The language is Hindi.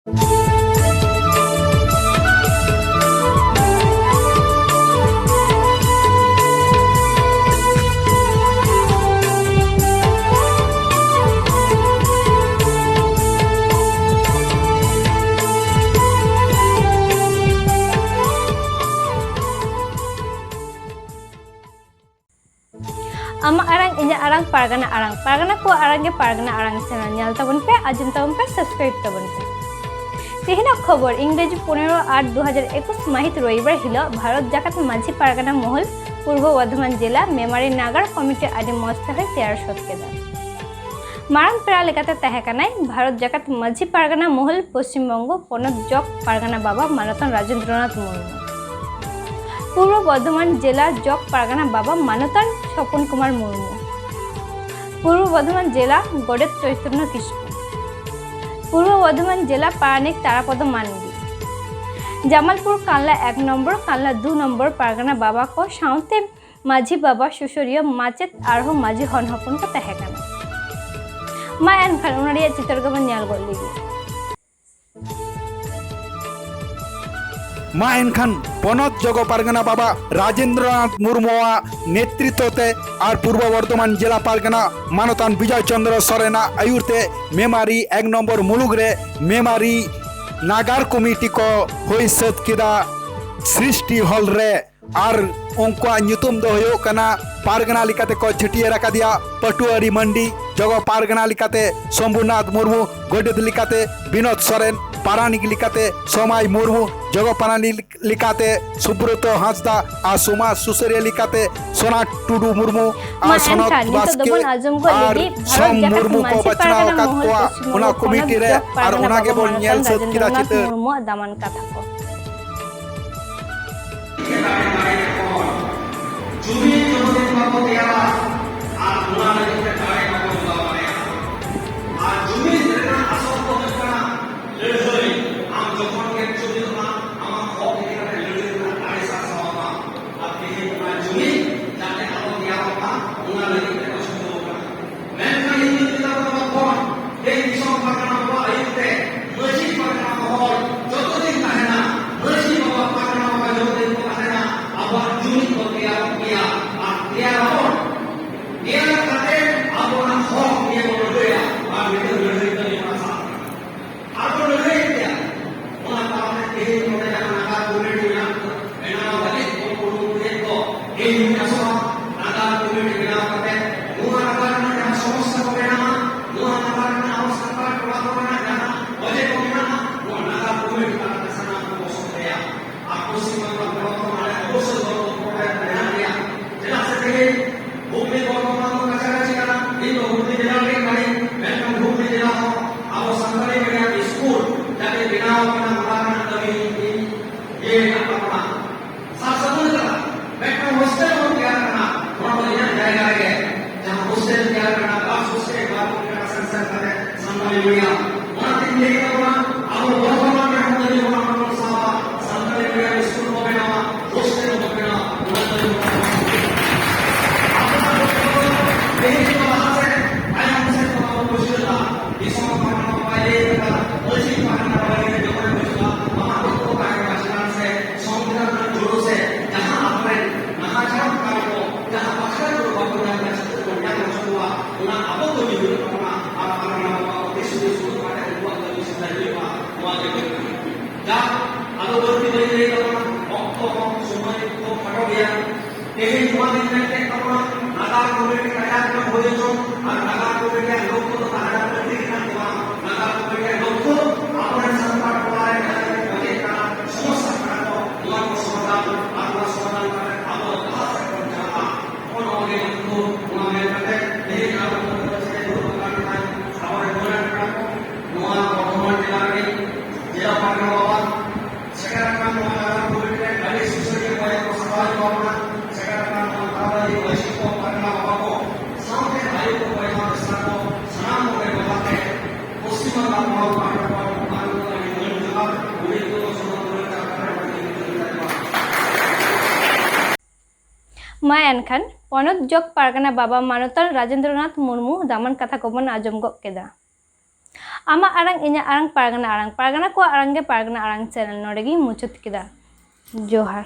Ama arang inya arang pargana ko arang ge pargana arang channel nyal tabon pe ajum tabon pe subscribe tabon pe तेहना खबर इंग्रेजी 15/8/2021 माहित रविवार हिलो भारत जाकात माझी पारगाना महल पूर्व बर्धमान जिला मेमारी नागार कमिटी आदि मस्ताहे तैयार सत्केदा माराम पेरा लेकाते तहेकानाय भारत जाकात माझी पारगाना महल पश्चिम बंग पनत जक पारगाना बाबा मानतन राजेंद्रनाथ मुर्मू पूर्व बर्धमान जिला जक पारगाना बाबा मानतन स्वपन कुमार मुर्मू पूर्व बर्धमान जिला गडेत चैतन्य किस्कु पूर्व बर्धमान जिला पारानिक तारापद मानगी जामालपुर कानला 1 नम्बर कानला 2 नम्बर पारगाना बाबा को साउते माझी बाबा सुसरिया माचेत आरहो माझी हन हपन को तहेकाना मा एन खान उनारिया चित्रगमन न्याल गोल्ली मा एनखान पनत जग पारगाना बाबा राजेंद्रनाथ मुर्मुआ नेतृत्वते और पूर्व बर्धमान जिला पारगाना मानतान विजय चंद्र सरेना आयुरते मेमारी 1 नम्बर मुलुगरे मेमारी नागार कमिटी को होई सत किदा सृष्टि हॉल रे और उनका ᱧᱩᱛᱩᱢ दो होयो कना पारगाना लिकाते को छटिया रखा दिया पटुआरी मंडी जगह पारगाना लिकाते शंभुनाथ मुर्मू गोडेत लिकाते विनोद सोरेन पारानिक लिकाते सोमाई मुर्मू जगह पारानी लिकाते सुब्रत हांसदा आ सोमा सुसरिया लिकाते सोना टुडू मुर्मू आ सोनत बास्के और सोम मुर्मू को बचना वकात को उना कमिटी रे और उना के बोल ᱧᱮᱞ सत किदा चित्र मुर्मू दामन कथा को जुमी जगदेव बाबू तेरा आ उना लगे के तारे बाबू बाबा आ जुमी तेरा असो को करना ले होई आम जखन के जुमी ना आमा खो के ले ना तारे सा सवा आ के ना जुमी जाते बाबू तेरा का उना लगे के असो को मैं का ये तेरा बाबा कौन ये विषय पाकना बाबा आइते मजी पाकना हो जतदिन कहना मजी बाबा पाकना बाबा जतदिन कहना अब जुमी को तेरा dia lapor dia kate abona hok dia bodoh ya begitu begitu di masa apa lebih dia mana tahu ke mana yang naga boleh dia enak balik bodoh itu ini semua naga boleh dia kate mana naga yang समस्या को लेना mana naga yang आवश्यकता को लाना जाना वजह को लेना वो नागा boleh kita kesana को सकते हैं आपको सीमा का प्रभाव हमारे अवसर को ध्यान दिया jelas sekali bukti bahwa kaca-kaca kana itu bukti jelas kali memang bukti jelas awal sampai dengan school jadi bina kana makanan kami ini apa satu cara memang hostel mau tayar kana namanya jaga lagi jangan hostel tayar kana bas hostel baru kita sensor kare sampai dunia mana tinggi kita awal bahwa memang dari orang sama sampai dengan school mau bina hostel mau bina मा एनखान पनत जग पारगाना बाबा मानतन राजेंद्रनाथ मुर्मू दामन कथा को बन आजम गो केदा आमा आरंग इन्या आरंग पारगना को आरंग के पारगना आरंग चैनल नोडेगी मुचुत किदा जोहार।